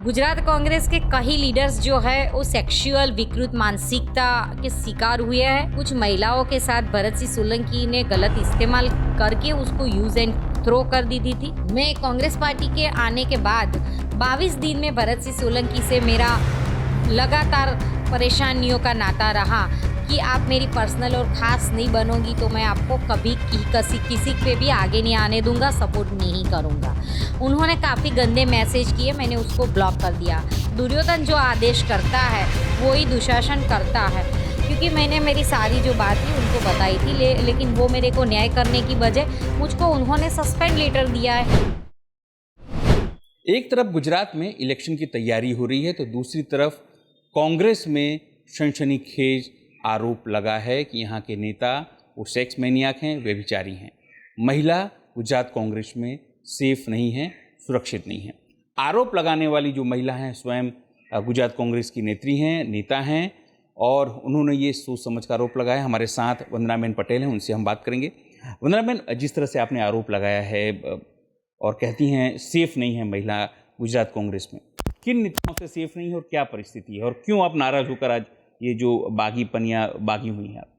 गुजरात कांग्रेस के कई लीडर्स जो है वो सेक्सुअल विकृत मानसिकता के शिकार हुए हैं। कुछ महिलाओं के साथ भरत सिंह सोलंकी ने गलत इस्तेमाल करके उसको यूज एंड थ्रो कर दी थी। मैं कांग्रेस पार्टी के आने के बाद 22 दिन में भरत सिंह सोलंकी से मेरा लगातार परेशानियों का नाता रहा कि आप मेरी पर्सनल और ख़ास नहीं बनोगी तो मैं आपको कभी किसी पे भी आगे नहीं आने दूंगा, सपोर्ट नहीं करूंगा। उन्होंने काफ़ी गंदे मैसेज किए, मैंने उसको ब्लॉक कर दिया। दुर्योधन जो आदेश करता है वो ही दुशासन करता है, क्योंकि मैंने मेरी सारी जो बात थी उनको बताई थी, लेकिन वो मेरे को न्याय करने की बजाय मुझको उन्होंने सस्पेंड लेटर दिया है। एक तरफ गुजरात में इलेक्शन की तैयारी हो रही है तो दूसरी तरफ कांग्रेस में सनसनीखेज आरोप लगा है कि यहाँ के नेता वो सेक्स मैनियाक हैं, व्यभिचारी हैं। महिला गुजरात कांग्रेस में सेफ नहीं है, सुरक्षित नहीं है। आरोप लगाने वाली जो महिला हैं स्वयं गुजरात कांग्रेस की नेता हैं और उन्होंने ये सोच समझ का आरोप लगाया। हमारे साथ वंदनाबेन पटेल हैं, उनसे हम बात करेंगे। वंदनाबेन, जिस तरह से आपने आरोप लगाया है और कहती हैं सेफ नहीं है महिला गुजरात कांग्रेस में, किन नेताओं से सेफ नहीं है और क्या परिस्थिति है और क्यों आप नाराज होकर आज ये जो बागी हुई हैं आप?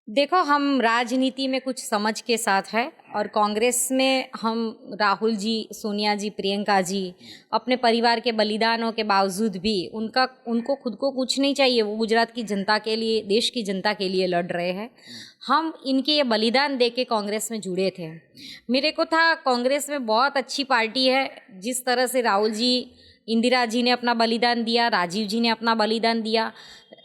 देखो, हम राजनीति में कुछ समझ के साथ है और कांग्रेस में हम राहुल जी, सोनिया जी, प्रियंका जी अपने परिवार के बलिदानों के बावजूद भी उनको खुद को कुछ नहीं चाहिए। वो गुजरात की जनता के लिए, देश की जनता के लिए लड़ रहे हैं। हम इनके ये बलिदान दे के कांग्रेस में जुड़े थे। मेरे को था कांग्रेस में बहुत अच्छी पार्टी है। जिस तरह से राहुल जी, इंदिरा जी ने अपना बलिदान दिया, राजीव जी ने अपना बलिदान दिया,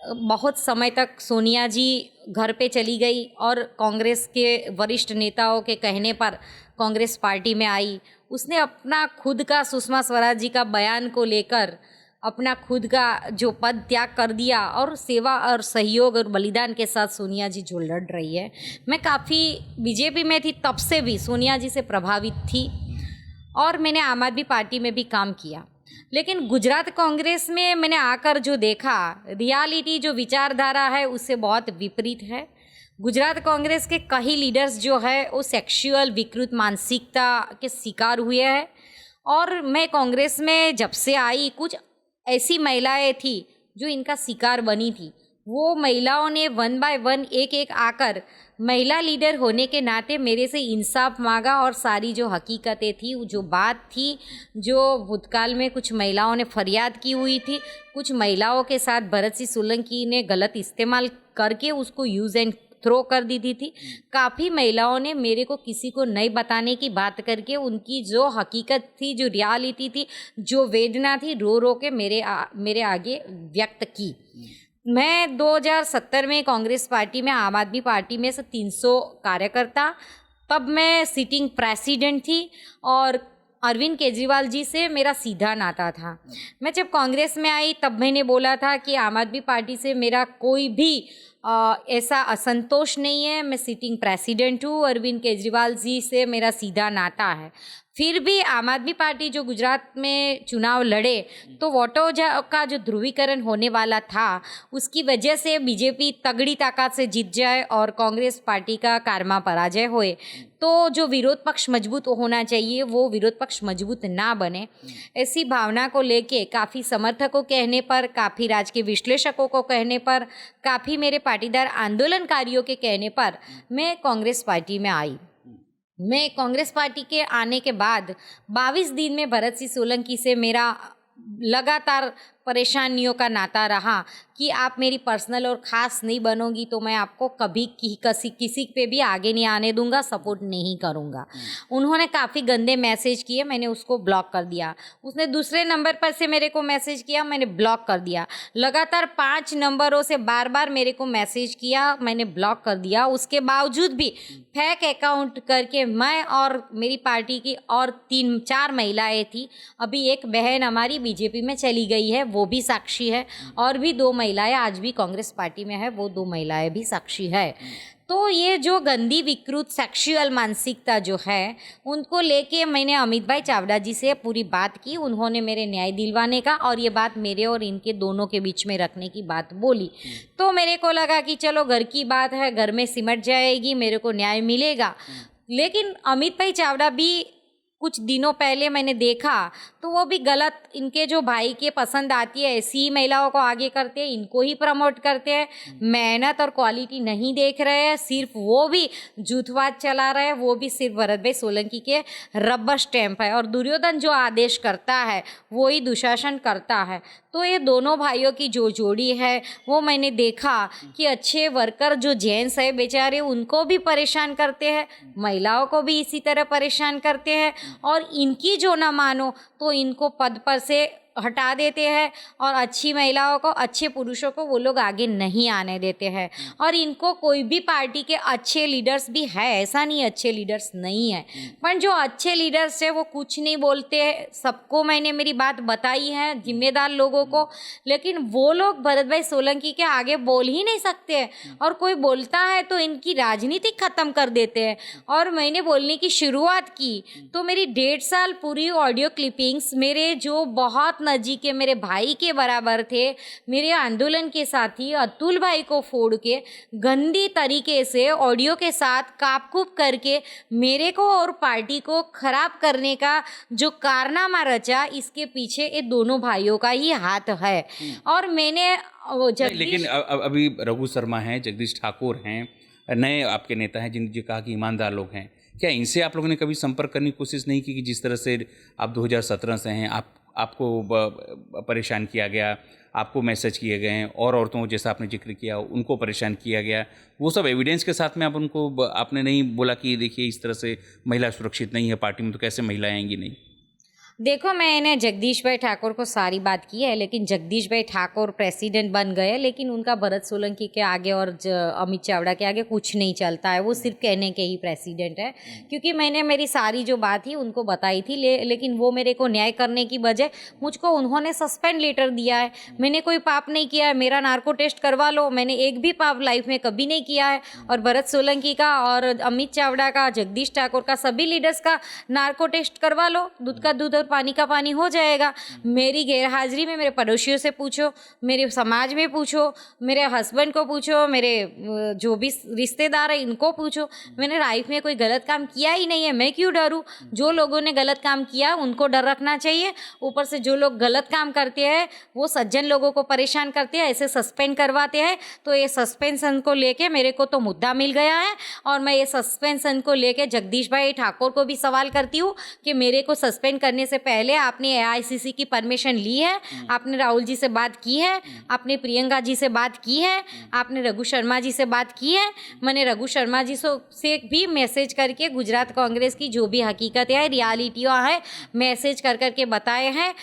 बहुत समय तक सोनिया जी घर पे चली गई और कांग्रेस के वरिष्ठ नेताओं के कहने पर कांग्रेस पार्टी में आई। उसने अपना खुद का, सुषमा स्वराज जी का बयान को लेकर अपना खुद का जो पद त्याग कर दिया और सेवा और सहयोग और बलिदान के साथ सोनिया जी जो लड़ रही है। मैं काफ़ी बीजेपी में थी, तब से भी सोनिया जी से प्रभावित थी और मैंने आम आदमी पार्टी में भी काम किया। लेकिन गुजरात कांग्रेस में मैंने आकर जो देखा, रियलिटी जो विचारधारा है उससे बहुत विपरीत है। गुजरात कांग्रेस के कई लीडर्स जो है वो सेक्सुअल विकृत मानसिकता के शिकार हुए हैं और मैं कांग्रेस में जब से आई, कुछ ऐसी महिलाएं थी जो इनका शिकार बनी थी। वो महिलाओं ने 1 बाय 1 एक आकर महिला लीडर होने के नाते मेरे से इंसाफ मांगा और सारी जो हकीकतें थी, जो बात थी, जो भूतकाल में कुछ महिलाओं ने फरियाद की हुई थी, कुछ महिलाओं के साथ भरत सिंह सोलंकी ने गलत इस्तेमाल करके उसको यूज़ एंड थ्रो कर दी थी। काफ़ी महिलाओं ने मेरे को किसी को नहीं बताने की बात करके उनकी जो हकीकत थी, जो रियलिटी थी, जो वेदना थी, रो रो के मेरे आगे व्यक्त की। मैं 2017 में कांग्रेस पार्टी में, आम आदमी पार्टी में से 300 कार्यकर्ता, तब मैं सिटिंग प्रेसिडेंट थी और अरविंद केजरीवाल जी से मेरा सीधा नाता था। मैं जब कांग्रेस में आई तब मैंने बोला था कि आम आदमी पार्टी से मेरा कोई भी ऐसा असंतोष नहीं है। मैं सिटिंग प्रेसिडेंट हूँ, अरविंद केजरीवाल जी से मेरा सीधा नाता है। फिर भी आम आदमी पार्टी जो गुजरात में चुनाव लड़े तो वोटों का जो ध्रुवीकरण होने वाला था उसकी वजह से बीजेपी तगड़ी ताकत से जीत जाए और कांग्रेस पार्टी का कारवा पराजय होए, तो जो विरोध पक्ष मजबूत होना चाहिए वो विरोध पक्ष मजबूत ना बने, ऐसी भावना को लेके काफ़ी समर्थकों कहने पर, काफ़ी राजकीय विश्लेषकों को कहने पर, काफ़ी मेरे पाटीदार आंदोलनकारियों के कहने पर मैं कांग्रेस पार्टी में आई। मैं कांग्रेस पार्टी के आने के बाद 22 दिन में भरत सिंह सोलंकी से मेरा लगातार परेशानियों का नाता रहा कि आप मेरी पर्सनल और ख़ास नहीं बनोगी तो मैं आपको कभी किसी पे भी आगे नहीं आने दूंगा, सपोर्ट नहीं करूंगा। उन्होंने काफ़ी गंदे मैसेज किए, मैंने उसको ब्लॉक कर दिया। उसने दूसरे नंबर पर से मेरे को मैसेज किया, मैंने ब्लॉक कर दिया। लगातार 5 नंबरों से बार बार मेरे को मैसेज किया, मैंने ब्लॉक कर दिया। उसके बावजूद भी फेक अकाउंट करके मैं और मेरी पार्टी की और 3-4 महिलाएँ थी, अभी एक बहन हमारी बीजेपी में चली गई है, वो भी साक्षी है, और भी 2 महिलाएं आज भी कांग्रेस पार्टी में है, वो 2 महिलाएं भी साक्षी है। तो ये जो गंदी विकृत सेक्सुअल मानसिकता जो है उनको लेके मैंने अमित भाई चावड़ा जी से पूरी बात की। उन्होंने मेरे न्याय दिलवाने का और ये बात मेरे और इनके दोनों के बीच में रखने की बात बोली। तो मेरे को लगा कि चलो घर की बात है, घर में सिमट जाएगी, मेरे को न्याय मिलेगा। लेकिन अमित भाई चावड़ा भी कुछ दिनों पहले मैंने देखा तो वो भी गलत, इनके जो भाई के पसंद आती है ऐसी ही महिलाओं को आगे करते हैं, इनको ही प्रमोट करते हैं, मेहनत और क्वालिटी नहीं देख रहे हैं, सिर्फ वो भी झूठवाद चला रहे हैं, वो भी सिर्फ भरत भाई सोलंकी के रबर स्टैंप है। और दुर्योधन जो आदेश करता है वो ही दुशासन करता है। तो ये दोनों भाइयों की जो जोड़ी है वो मैंने देखा कि अच्छे वर्कर जो जेंट्स है बेचारे उनको भी परेशान करते हैं, महिलाओं को भी इसी तरह परेशान करते हैं, और इनकी जो ना मानो तो इनको पद पर से हटा देते हैं, और अच्छी महिलाओं को, अच्छे पुरुषों को वो लोग आगे नहीं आने देते हैं। और इनको कोई भी पार्टी के अच्छे लीडर्स भी है, ऐसा नहीं अच्छे लीडर्स नहीं है, पर जो अच्छे लीडर्स है वो कुछ नहीं बोलते हैं। सबको मैंने मेरी बात बताई है, जिम्मेदार लोगों को, लेकिन वो लोग भरत भाई सोलंकी के आगे बोल ही नहीं सकते हैं, और कोई बोलता है तो इनकी राजनीति ख़त्म कर देते हैं। और मैंने बोलने की शुरुआत की तो मेरी 1.5 साल पूरी ऑडियो क्लिपिंग्स मेरे जो बहुत नज़दीक के मेरे भाई के बराबर थे, मेरे आंदोलन के साथी अतुल भाई को फोड़ के गंदी तरीके से ऑडियो के साथ काप-कूप करके मेरे को और पार्टी को खराब करने का जो कारनामा रचा, इसके पीछे ये दोनों भाइयों का ही हाथ है। और मैंने लेकिन अभी रघु शर्मा हैं, जगदीश ठाकुर हैं, नए आपके नेता हैं जिनने कहा कि ईमानदार लोग हैं, क्या इनसे आप लोगों ने कभी संपर्क करने की कोशिश नहीं की कि जिस तरह से आप 2017 से हैं, आपको परेशान किया गया, आपको मैसेज किए गए हैं, और औरतों जैसा आपने जिक्र किया उनको परेशान किया गया, वो सब एविडेंस के साथ में आप उनको आपने नहीं बोला कि देखिए इस तरह से महिला सुरक्षित नहीं है पार्टी में, तो कैसे महिलाएं आएंगी? नहीं, देखो मैंने जगदीश भाई ठाकुर को सारी बात की है, लेकिन जगदीश भाई ठाकुर प्रेसिडेंट बन गए, लेकिन उनका भरत सोलंकी के आगे और अमित चावड़ा के आगे कुछ नहीं चलता है, वो सिर्फ कहने के ही प्रेसिडेंट है। क्योंकि मैंने मेरी सारी जो बात थी उनको बताई थी, लेकिन वो मेरे को न्याय करने की बजाय मुझको उन्होंने सस्पेंड लेटर दिया है। मैंने कोई पाप नहीं किया है, मेरा नार्को टेस्ट करवा लो, मैंने एक भी पाप लाइफ में कभी नहीं किया है। और भरत सोलंकी का और अमित चावड़ा का, जगदीश ठाकुर का, सभी लीडर्स का नार्को टेस्ट करवा लो, दूध का दूध पानी का पानी हो जाएगा। मेरी गैरहाजिरी में मेरे पड़ोसियों से पूछो, मेरे समाज में पूछो, मेरे हस्बैंड को पूछो, मेरे जो भी रिश्तेदार है इनको पूछो, मैंने लाइफ में कोई गलत काम किया ही नहीं है। मैं क्यों डरूं? जो लोगों ने गलत काम किया उनको डर रखना चाहिए। ऊपर से जो लोग गलत काम करते हैं वो सज्जन लोगों को परेशान करते हैं, ऐसे सस्पेंड करवाते हैं। तो ये सस्पेंशन को लेके मेरे को तो मुद्दा मिल गया है, और मैं ये सस्पेंशन को लेके जगदीश भाई ठाकुर को भी सवाल करती हूँ कि मेरे को सस्पेंड करने से पहले आपने एआईसीसी की परमिशन ली है, आपने राहुल जी से बात की है, आपने प्रियंका जी से बात की है, आपने रघु शर्मा जी से बात की है। मैंने रघु शर्मा जी से भी मैसेज करके गुजरात कांग्रेस की जो भी हकीकत है, रियलिटियाँ है, मैसेज कर करके बताए हैं।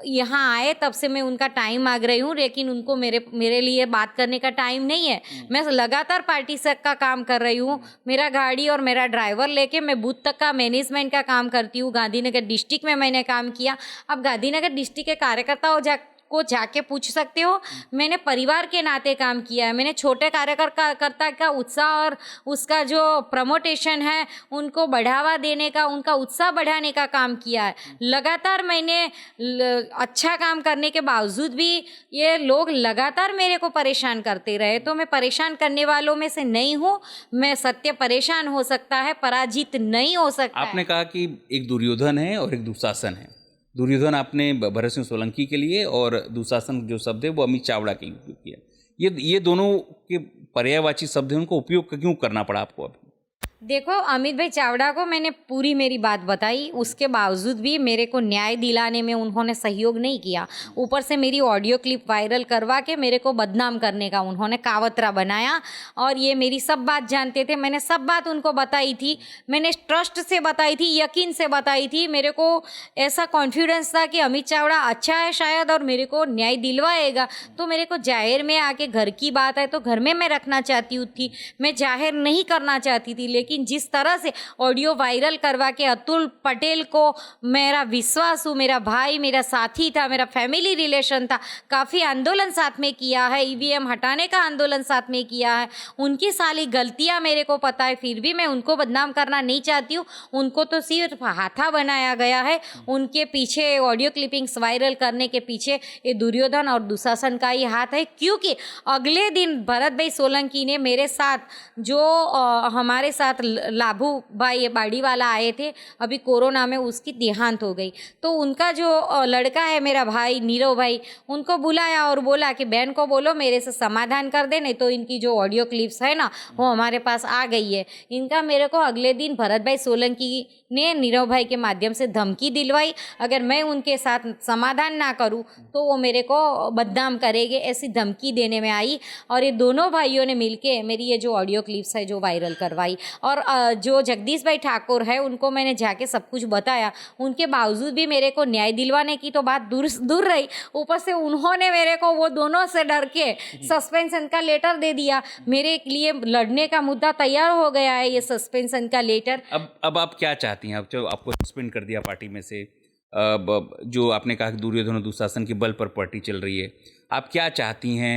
यहाँ आए तब से मैं उनका टाइम मांग रही हूँ, लेकिन उनको मेरे लिए बात करने का टाइम नहीं है। मैं लगातार पार्टी से का काम कर रही हूँ, मेरा गाड़ी और मेरा ड्राइवर लेके मैं बूथ तक का मैनेजमेंट का काम करती हूँ। गांधीनगर डिस्ट्रिक्ट में मैंने काम किया। अब गांधीनगर डिस्ट्रिक्ट के कार्यकर्ताओं को जाके पूछ सकते हो, मैंने परिवार के नाते काम किया है। मैंने छोटे कार्यकर्ता का उत्साह और उसका जो प्रमोटेशन है उनको बढ़ावा देने का, उनका उत्साह बढ़ाने का काम किया है। लगातार मैंने अच्छा काम करने के बावजूद भी ये लोग लगातार मेरे को परेशान करते रहे। तो मैं परेशान करने वालों में से नहीं हूँ। मैं सत्य परेशान हो सकता है, पराजित नहीं हो सकता। आपने कहा कि एक दुर्योधन है और एक दुशासन है। दुर्योधन आपने भरत सिंह सोलंकी के लिए, और दुशासन जो शब्द है वो अमित चावड़ा के उपयोग किया। ये दोनों के पर्यायवाची शब्द हैं, उनको उपयोग क्यों करना पड़ा आपको अभी? देखो अमित भाई चावड़ा को मैंने पूरी मेरी बात बताई, उसके बावजूद भी मेरे को न्याय दिलाने में उन्होंने सहयोग नहीं किया। ऊपर से मेरी ऑडियो क्लिप वायरल करवा के मेरे को बदनाम करने का उन्होंने कावतरा बनाया। और ये मेरी सब बात जानते थे, मैंने सब बात उनको बताई थी, मैंने ट्रस्ट से बताई थी, यकीन से बताई थी। मेरे को ऐसा कॉन्फिडेंस था कि अमित चावड़ा अच्छा है शायद और मेरे को न्याय दिलवाएगा। तो मेरे को जाहिर में आके, घर की बात है तो घर में मैं रखना चाहती थी, मैं जाहिर नहीं करना चाहती थी। लेकिन जिस तरह से ऑडियो वायरल करवा के अतुल पटेल को, मेरा विश्वास हूँ, मेरा भाई, मेरा साथी था, मेरा फैमिली रिलेशन था, काफ़ी आंदोलन साथ में किया है, ईवीएम हटाने का आंदोलन साथ में किया है। उनकी सारी गलतियाँ मेरे को पता है, फिर भी मैं उनको बदनाम करना नहीं चाहती हूँ। उनको तो सिर्फ हाथा बनाया गया है। उनके पीछे ऑडियो क्लिपिंग्स वायरल करने के पीछे ये दुर्योधन और दुशासन का ही हाथ है। क्योंकि अगले दिन भरत भाई सोलंकी ने मेरे साथ जो हमारे साथ साथ लाभू भाई ये बाड़ी वाला आए थे, अभी कोरोना में उसकी देहांत हो गई। तो उनका जो लड़का है मेरा भाई नीरव भाई, उनको बुलाया और बोला कि बहन को बोलो मेरे से समाधान कर दे, नहीं तो इनकी जो ऑडियो क्लिप्स है ना वो हमारे पास आ गई है। इनका मेरे को अगले दिन भरत भाई सोलंकी ने नीरव भाई के माध्यम से धमकी दिलवाई, अगर मैं उनके साथ समाधान ना करूं तो वो मेरे को बदनाम करेंगे, ऐसी धमकी देने में आई। और ये दोनों भाइयों ने मिलके मेरी ये जो ऑडियो क्लिप्स है जो वायरल करवाई। और जो जगदीश भाई ठाकुर है उनको मैंने जाके सब कुछ बताया, उनके बावजूद भी मेरे को न्याय दिलवाने की तो बात दूर रही, ऊपर से उन्होंने मेरे को वो दोनों से डर के सस्पेंशन का लेटर दे दिया। मेरे लिए लड़ने का मुद्दा तैयार हो गया है ये सस्पेंशन का लेटर। अब आप क्या चाहती हैं? अब जो आपको सस्पेंड कर दिया पार्टी में से, जो आपने कहा कि दुर्योधन और दुशासन के बल पर पार्टी चल रही है, आप क्या चाहती हैं?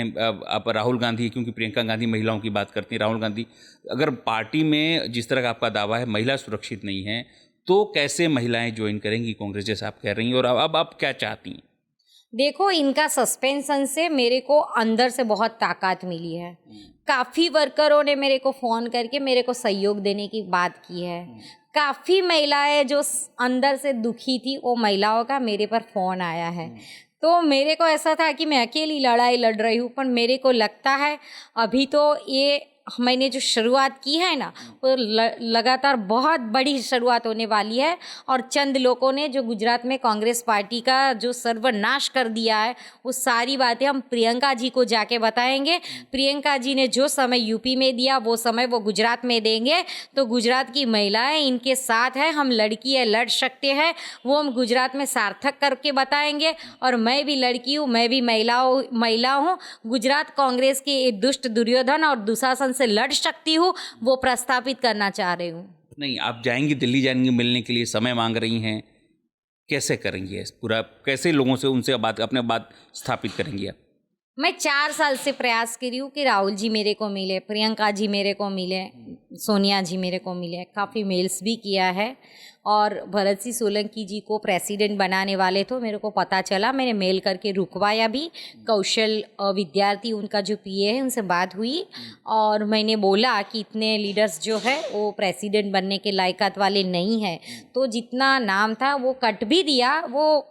आप राहुल गांधी, क्योंकि प्रियंका गांधी महिलाओं की बात करती हैं, राहुल गांधी, अगर पार्टी में जिस तरह का आपका दावा है महिला सुरक्षित नहीं है तो कैसे महिलाएं ज्वाइन करेंगी कांग्रेस, जैसे आप कह रही हैं? और अब आप क्या चाहती हैं? देखो, इनका सस्पेंशन से मेरे को अंदर से बहुत ताकत मिली है। काफ़ी वर्करों ने मेरे को फ़ोन करके मेरे को सहयोग देने की बात की है। काफ़ी महिलाएं जो अंदर से दुखी थी वो महिलाओं का मेरे पर फ़ोन आया है। तो मेरे को ऐसा था कि मैं अकेली लड़ाई लड़ रही हूँ, पर मेरे को लगता है अभी तो ये मैंने जो शुरुआत की है ना वो लगातार बहुत बड़ी शुरुआत होने वाली है। और चंद लोगों ने जो गुजरात में कांग्रेस पार्टी का जो सर्वनाश कर दिया है वो सारी बातें हम प्रियंका जी को जाके बताएंगे। प्रियंका जी ने जो समय यूपी में दिया वो समय वो गुजरात में देंगे। तो गुजरात की महिलाएं इनके साथ है, हम लड़की है, लड़ सकते हैं, वो हम गुजरात में सार्थक करके बताएंगे। और मैं भी लड़की हूँ, मैं भी महिला हूँ, गुजरात कांग्रेस के दुष्ट दुर्योधन और दुशासन से लड़ सकती हूँ, वो प्रस्तापित करना चाह रही हूँ। नहीं, आप जाएंगी, दिल्ली जाएंगी मिलने के लिए, समय मांग रही हैं, कैसे करेंगी ये पूरा? कैसे लोगों से उनसे अपने बात स्थापित करेंगी आप? मैं 4 साल से प्रयास कर रही हूँ कि राहुल जी मेरे को मिले, प्रियंका जी मेरे को मिले, सोनिया जी मेरे को मिले। काफ़ी मेल्स भी किया है। और भरत सिंह सोलंकी जी को प्रेसिडेंट बनाने वाले तो मेरे को पता चला, मैंने मेल करके रुकवाया भी। कौशल विद्यार्थी उनका जो पीए है उनसे बात हुई और मैंने बोला कि इतने लीडर्स जो है वो प्रेसिडेंट बनने के लायकात वाले नहीं है। तो जितना नाम था वो कट भी दिया। वो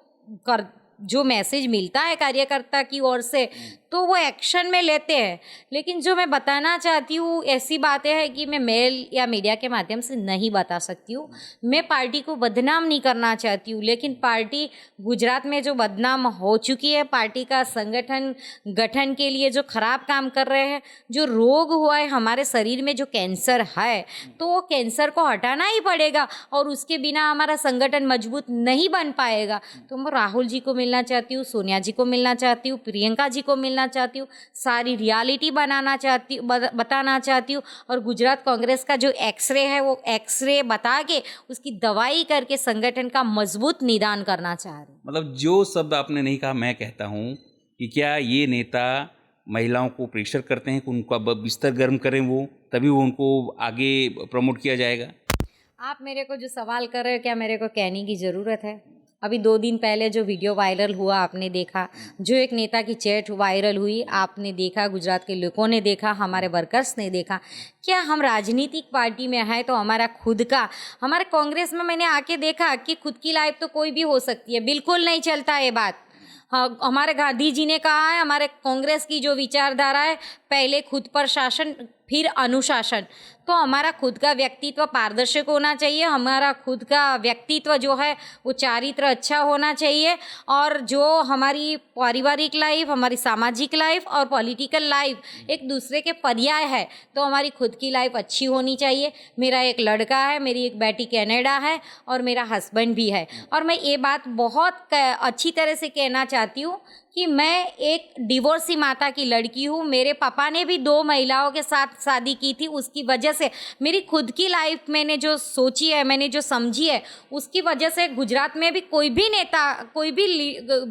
जो मैसेज मिलता है कार्यकर्ता की ओर से तो वो एक्शन में लेते हैं। लेकिन जो मैं बताना चाहती हूँ ऐसी बातें हैं कि मैं मेल या मीडिया के माध्यम से नहीं बता सकती हूँ। मैं पार्टी को बदनाम नहीं करना चाहती हूँ, लेकिन पार्टी गुजरात में जो बदनाम हो चुकी है, पार्टी का संगठन गठन के लिए जो खराब काम कर रहे हैं, जो रोग हुआ है हमारे शरीर में, जो कैंसर है, तो वो कैंसर को हटाना ही पड़ेगा और उसके बिना हमारा संगठन मजबूत नहीं बन पाएगा। तो मैं राहुल जी को मिलना चाहती हूँ, सोनिया जी को मिलना चाहती हूँ, प्रियंका जी को मिलना चाहती हूँ, सारी रियलिटी बताना चाहती हूँ। और गुजरात कांग्रेस का जो एक्सरे है वो एक्सरे बता के उसकी दवाई करके संगठन का मजबूत निदान करना चाह रही हूँ। मतलब जो शब्द आपने नहीं कहा मैं कहता हूँ कि क्या ये नेता महिलाओं को प्रेशर करते हैं कि उनका बिस्तर गर्म करें, वो तभी वो उनको आगे प्रमोट किया जाएगा? आप मेरे को जो सवाल कर रहे हो क्या मेरे को कहने की ज़रूरत है? अभी 2 दिन पहले जो वीडियो वायरल हुआ आपने देखा, जो एक नेता की चैट वायरल हुई आपने देखा, गुजरात के लोगों ने देखा, हमारे वर्कर्स ने देखा। क्या हम राजनीतिक पार्टी में हैं तो हमारा खुद का, हमारे कांग्रेस में मैंने आके देखा कि खुद की लाइफ तो कोई भी हो सकती है, बिल्कुल नहीं चलता ये बात। हाँ, हमारे गांधी जी ने कहा है, हमारे कांग्रेस की जो विचारधारा है, पहले खुद पर शासन फिर अनुशासन। तो हमारा खुद का व्यक्तित्व पारदर्शक होना चाहिए, हमारा खुद का व्यक्तित्व जो है वो चारित्र अच्छा होना चाहिए। और जो हमारी पारिवारिक लाइफ, हमारी सामाजिक लाइफ और पॉलिटिकल लाइफ एक दूसरे के पर्याय है, तो हमारी खुद की लाइफ अच्छी होनी चाहिए। मेरा एक लड़का है, मेरी एक बेटी कनाडा है और मेरा हस्बैंड भी है। और मैं ये बात बहुत अच्छी तरह से कहना चाहती हूँ कि मैं एक डिवोर्सी माता की लड़की हूँ। मेरे पापा ने भी 2 महिलाओं के साथ शादी की थी, उसकी वजह से मेरी खुद की लाइफ मैंने जो सोची है, मैंने जो समझी है, उसकी वजह से गुजरात में भी कोई भी नेता, कोई भी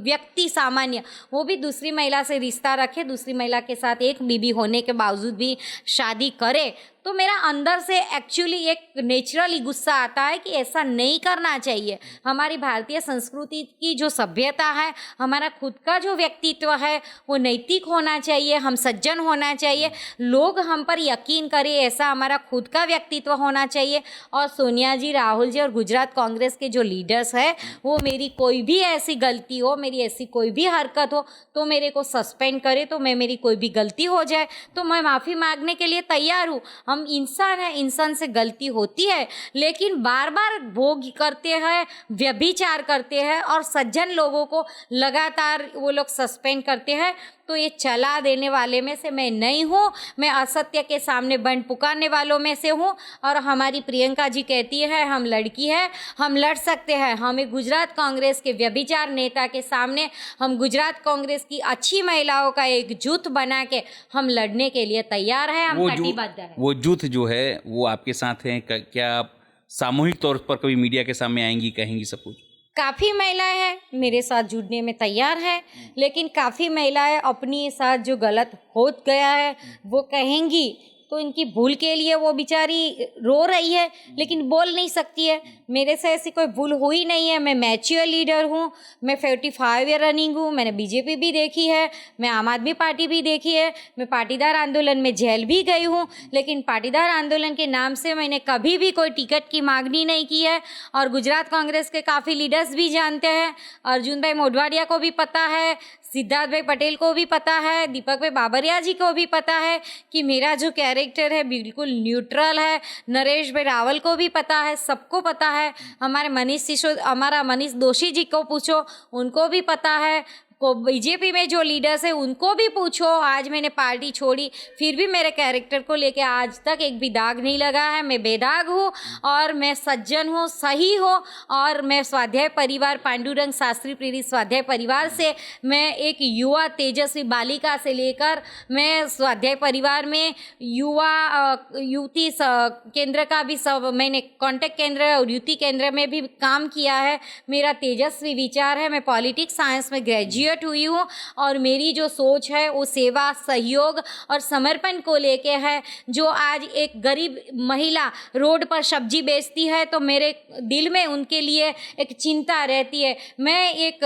व्यक्ति सामान्य, वो भी दूसरी महिला से रिश्ता रखे, दूसरी महिला के साथ एक बीबी होने के बावजूद भी शादी करे, तो मेरा अंदर से एक्चुअली एक नेचुरली गुस्सा आता है कि ऐसा नहीं करना चाहिए। हमारी भारतीय संस्कृति की जो सभ्यता है, हमारा खुद का जो व्यक्तित्व है वो नैतिक होना चाहिए, हम सज्जन होना चाहिए, लोग हम पर यकीन करें, ऐसा हमारा खुद का व्यक्तित्व होना चाहिए। और सोनिया जी, राहुल जी और गुजरात कांग्रेस के जो लीडर्स हैं, वो मेरी कोई भी ऐसी गलती हो, मेरी ऐसी कोई भी हरकत हो तो मेरे को सस्पेंड करे, तो मेरी कोई भी गलती हो जाए तो मैं माफ़ी मांगने के लिए तैयार हूँ। हम इंसान हैं, इंसान से गलती होती है, लेकिन बार बार भोग करते हैं, व्यभिचार करते हैं और सज्जन लोगों को लगातार वो लोग सस्पेंड करते हैं। तो ये चला देने वाले में से मैं नहीं हूँ, मैं असत्य के सामने बंड पुकारने वालों में से हूँ। और हमारी प्रियंका जी कहती है हम लड़की है, हम लड़ सकते हैं। हमें गुजरात कांग्रेस के व्यभिचार नेता के सामने, हम गुजरात कांग्रेस की अच्छी महिलाओं का एक जुट बना के हम लड़ने के लिए तैयार हैं, हम कटिबद्ध हैं। वो जुट जो है वो आपके साथ हैं, क्या आप सामूहिक तौर पर कभी मीडिया के सामने आएंगी, कहेंगी सब कुछ? काफ़ी महिलाएं हैं मेरे साथ जुड़ने में तैयार हैं, लेकिन काफ़ी महिलाएं अपनी साथ जो गलत हो गया है वो कहेंगी, तो इनकी भूल के लिए वो बेचारी रो रही है लेकिन बोल नहीं सकती है। मेरे से ऐसी कोई भूल हुई नहीं है। मैं मैच्योर लीडर हूँ, मैं 45 ईयर रनिंग हूँ, मैंने बीजेपी भी देखी है, मैं आम आदमी पार्टी भी देखी है, मैं पाटीदार आंदोलन में जेल भी गई हूँ, लेकिन पाटीदार आंदोलन के नाम से मैंने कभी भी कोई टिकट की मांगनी नहीं की है। और गुजरात कांग्रेस के काफ़ी लीडर्स भी जानते हैं, अर्जुन भाई मोढवाडिया को भी पता है, सिद्धार्थ भाई पटेल को भी पता है, दीपक भाई बाबरिया जी को भी पता है कि मेरा जो कैरेक्टर है बिल्कुल न्यूट्रल है। नरेश भाई रावल को भी पता है, सबको पता है। हमारे मनीष दोशी जी को पूछो, उनको भी पता है। को बीजेपी में जो लीडर्स है उनको भी पूछो। आज मैंने पार्टी छोड़ी, फिर भी मेरे कैरेक्टर को लेके आज तक एक भी दाग नहीं लगा है। मैं बेदाग हूँ और मैं सज्जन हूँ, सही हूँ। और मैं स्वाध्याय परिवार, पांडुरंग शास्त्री प्रेरित स्वाध्याय परिवार से, मैं एक युवा तेजस्वी बालिका से लेकर मैं स्वाध्याय परिवार में युवती केंद्र का भी सब मैंने कॉन्टेक्ट केंद्र और युवती केंद्र में भी काम किया है। मेरा तेजस्वी विचार है। मैं पॉलिटिक्स साइंस में ग्रेजुएट हुई हूँ और मेरी जो सोच है वो सेवा, सहयोग और समर्पण को लेके है। जो आज एक गरीब महिला रोड पर सब्जी बेचती है तो मेरे दिल में उनके लिए एक चिंता रहती है। मैं एक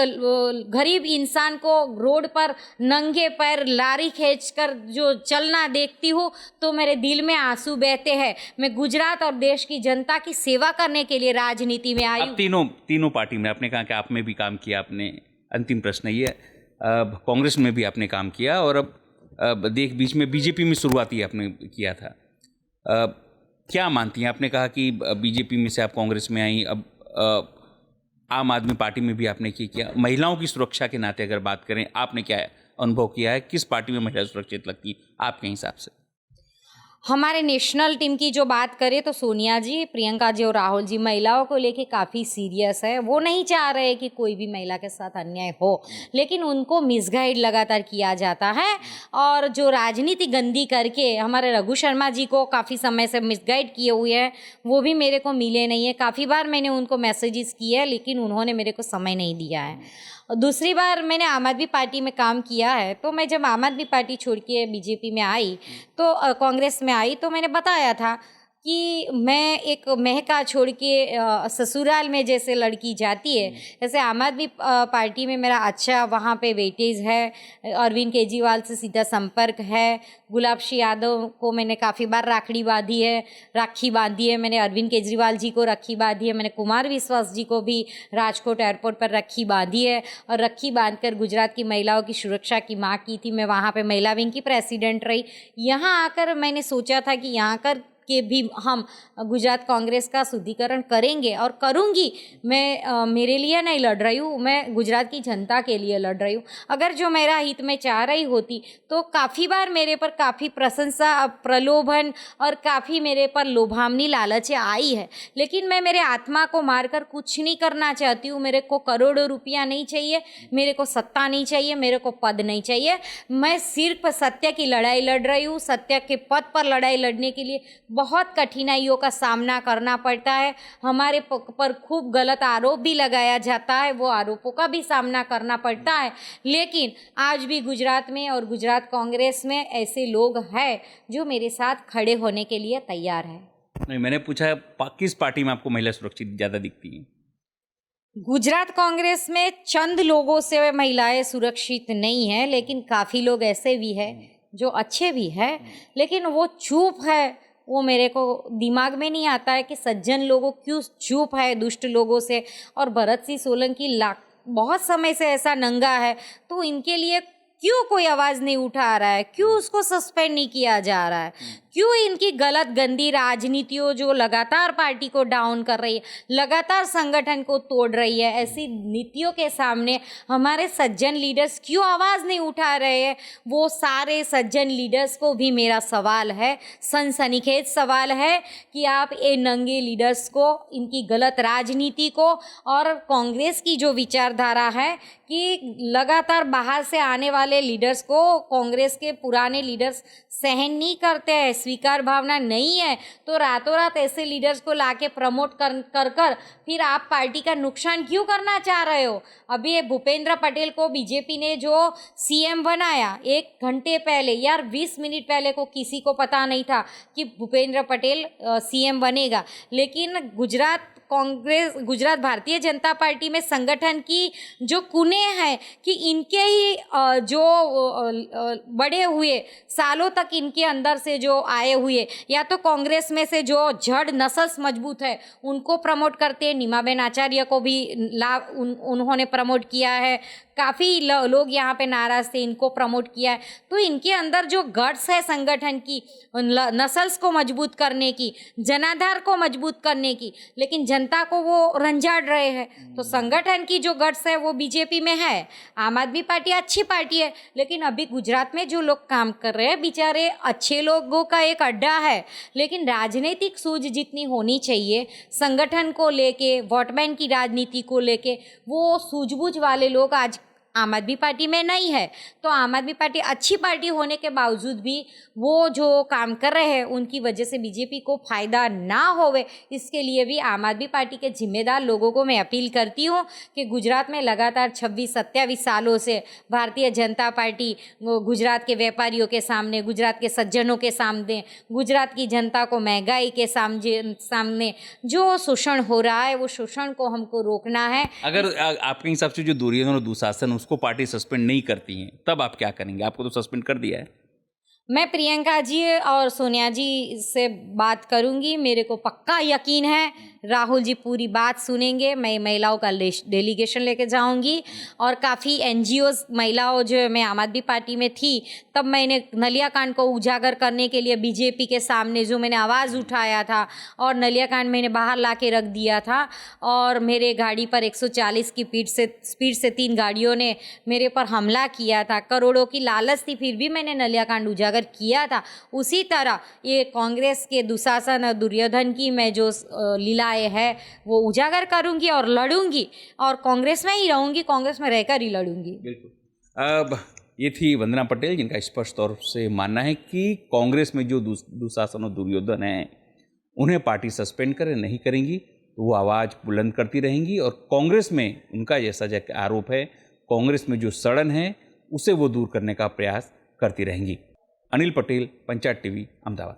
गरीब इंसान को रोड पर नंगे पैर लारी खींचकर जो चलना देखती हूँ तो मेरे दिल में आंसू बहते हैं। मैं गुजरात और देश की जनता की सेवा करने के लिए राजनीति में आई हूँ। तीनों पार्टी में आपने कहा कि आप में भी काम किया आपने। अंतिम प्रश्न ये, कांग्रेस में भी आपने काम किया और अब बीच में बीजेपी में शुरुआती आपने किया था। क्या मानती हैं? आपने कहा कि बीजेपी में से आप कांग्रेस में आई, अब आम आदमी पार्टी में भी आपने किया। महिलाओं की सुरक्षा के नाते अगर बात करें, आपने क्या अनुभव किया है? किस पार्टी में महिला सुरक्षित लगती है आपके हिसाब से? हमारे नेशनल टीम की जो बात करें तो सोनिया जी, प्रियंका जी और राहुल जी महिलाओं को लेके काफ़ी सीरियस है। वो नहीं चाह रहे कि कोई भी महिला के साथ अन्याय हो, लेकिन उनको मिसगाइड लगातार किया जाता है। और जो राजनीति गंदी करके हमारे रघु शर्मा जी को काफ़ी समय से मिसगाइड किए हुए हैं, वो भी मेरे को मिले नहीं है। काफ़ी बार मैंने उनको मैसेजेस किए हैं लेकिन उन्होंने मेरे को समय नहीं दिया है। दूसरी बार मैंने आम आदमी पार्टी में काम किया है, तो मैं जब आम आदमी पार्टी छोड़ के बीजेपी में आई तो कांग्रेस में आई तो मैंने बताया था कि मैं एक महका छोड़ के ससुराल में जैसे लड़की जाती है, जैसे आम आदमी पार्टी में मेरा अच्छा वहाँ पे वेटेज है। अरविंद केजरीवाल से सीधा संपर्क है। गुलाब सिंह यादव को मैंने काफ़ी बार राखी बांधी है। मैंने अरविंद केजरीवाल जी को राखी बांधी है। मैंने कुमार विश्वास जी को भी राजकोट एयरपोर्ट पर राखी बांधी है और राखी बांधकर गुजरात की महिलाओं की सुरक्षा की मांग की थी। मैं वहाँ पे महिला विंग की प्रेसिडेंट रही। यहाँ आकर मैंने सोचा था कि यहाँ कर के भी हम गुजरात कांग्रेस का शुद्धिकरण करेंगे और करूंगी। मैं मेरे लिए नहीं लड़ रही हूँ, मैं गुजरात की जनता के लिए लड़ रही हूँ। अगर जो मेरा हित में चाह रही होती तो काफ़ी बार मेरे पर काफ़ी प्रशंसा, प्रलोभन और काफ़ी मेरे पर लोभामनी लालचें आई है, लेकिन मैं मेरे आत्मा को मारकर कुछ नहीं करना चाहती हूँ। मेरे को करोड़ों रुपया नहीं चाहिए, मेरे को सत्ता नहीं चाहिए, मेरे को पद नहीं चाहिए। मैं सिर्फ सत्य की लड़ाई लड़ रही हूँ। सत्य के पद पर लड़ाई लड़ने के लिए बहुत कठिनाइयों का सामना करना पड़ता है। हमारे पर खूब गलत आरोप भी लगाया जाता है, वो आरोपों का भी सामना करना पड़ता है। लेकिन आज भी गुजरात में और गुजरात कांग्रेस में ऐसे लोग हैं जो मेरे साथ खड़े होने के लिए तैयार हैं। नहीं, मैंने पूछा है किस पार्टी में आपको महिला सुरक्षित ज़्यादा दिखती हैं? गुजरात कांग्रेस में चंद लोगों से महिलाएं सुरक्षित नहीं है, लेकिन काफ़ी लोग ऐसे भी हैं जो अच्छे भी हैं, लेकिन वो चुप है। वो मेरे को दिमाग में नहीं आता है कि सज्जन लोगों क्यों चुप है दुष्ट लोगों से। और भरत सिंह सोलंकी बहुत समय से ऐसा नंगा है, तो इनके लिए क्यों कोई आवाज़ नहीं उठा रहा है, क्यों उसको सस्पेंड नहीं किया जा रहा है, क्यों इनकी गलत गंदी राजनीतियों जो लगातार पार्टी को डाउन कर रही है, लगातार संगठन को तोड़ रही है, ऐसी नीतियों के सामने हमारे सज्जन लीडर्स क्यों आवाज़ नहीं उठा रहे हैं। वो सारे सज्जन लीडर्स को भी मेरा सवाल है, सनसनीखेज सवाल है कि आप ये नंगे लीडर्स को, इनकी गलत राजनीति को और कांग्रेस की जो विचारधारा है कि लगातार बाहर से आने वाले लीडर्स को कांग्रेस के पुराने लीडर्स सहन नहीं करते हैं, स्वीकार भावना नहीं है, तो रातों रात ऐसे लीडर्स को लाके प्रमोट कर फिर आप पार्टी का नुकसान क्यों करना चाह रहे हो। अभी ये भूपेंद्र पटेल को बीजेपी ने जो सीएम बनाया 1 घंटे पहले, यार 20 मिनट पहले को किसी को पता नहीं था कि भूपेंद्र पटेल सीएम बनेगा। लेकिन गुजरात भारतीय जनता पार्टी में संगठन की जो कुने हैं कि इनके ही जो बड़े हुए सालों तक इनके अंदर से जो आए हुए, या तो कांग्रेस में से जो जड़ नस्ल मजबूत है उनको प्रमोट करते हैं। नीमाबेन आचार्य को भी उन्होंने प्रमोट किया है, काफ़ी लोग यहाँ पे नाराज़ थे, इनको प्रमोट किया है। तो इनके अंदर जो गट्स है संगठन की, नस्ल्स को मजबूत करने की, जनाधार को मजबूत करने की, लेकिन जनता को वो रंजाड़ रहे हैं। तो संगठन की जो गट्स है वो बीजेपी में है। आम आदमी पार्टी अच्छी पार्टी है, लेकिन अभी गुजरात में जो लोग काम कर रहे हैं बेचारे अच्छे लोगों का एक अड्डा है, लेकिन राजनीतिक सूझ जितनी होनी चाहिए संगठन को लेके, वोट बैंक की राजनीति को लेके, वो सूझबूझ वाले लोग आज आम आदमी पार्टी में नहीं है। तो आम आदमी पार्टी अच्छी पार्टी होने के बावजूद भी वो जो काम कर रहे हैं उनकी वजह से बीजेपी को फ़ायदा ना होवे, इसके लिए भी आम आदमी पार्टी के जिम्मेदार लोगों को मैं अपील करती हूँ कि गुजरात में लगातार 26-27 सालों से भारतीय जनता पार्टी गुजरात के व्यापारियों के सामने, गुजरात के सज्जनों के सामने, गुजरात की जनता को महंगाई के सामने जो शोषण हो रहा है वो शोषण को हमको रोकना है। अगर आपके हिसाब से जो दुर्योधन और दुशासन उसको पार्टी सस्पेंड नहीं करती हैं, तब आप क्या करेंगे? आपको तो सस्पेंड कर दिया है। मैं प्रियंका जी और सोनिया जी से बात करूंगी। मेरे को पक्का यकीन है राहुल जी पूरी बात सुनेंगे। मैं महिलाओं का डेलीगेशन लेके जाऊंगी और काफ़ी एनजीओज महिलाओं, जो मैं आम आदमी पार्टी में थी तब मैंने नलिया कांड को उजागर करने के लिए बीजेपी के सामने जो मैंने आवाज़ उठाया था और नलिया कांड मैंने बाहर ला के रख दिया था, और मेरे गाड़ी पर 140 की स्पीड से 3 गाड़ियों ने मेरे पर हमला किया था। करोड़ों की लालच थी, फिर भी मैंने नलिया कांड उजागर किया था। उसी तरह ये कांग्रेस के दुशासन और दुर्योधन की मैं जो लीलाएं है वो उजागर करूंगी और लड़ूंगी, और कांग्रेस में ही रहूंगी, कांग्रेस में रहकर ही लड़ूंगी। बिल्कुल। अब ये थी वंदना पटेल, जिनका स्पष्ट तौर से मानना है कि कांग्रेस में जो दुशासन और दुर्योधन हैं उन्हें पार्टी सस्पेंड करे नहीं करेंगी तो वो आवाज़ बुलंद करती रहेंगी, और कांग्रेस में उनका जैसा आरोप है, कांग्रेस में जो सड़न है उसे वो दूर करने का प्रयास करती रहेंगी। अनिल पटेल, पंचायत टीवी, अहमदाबाद।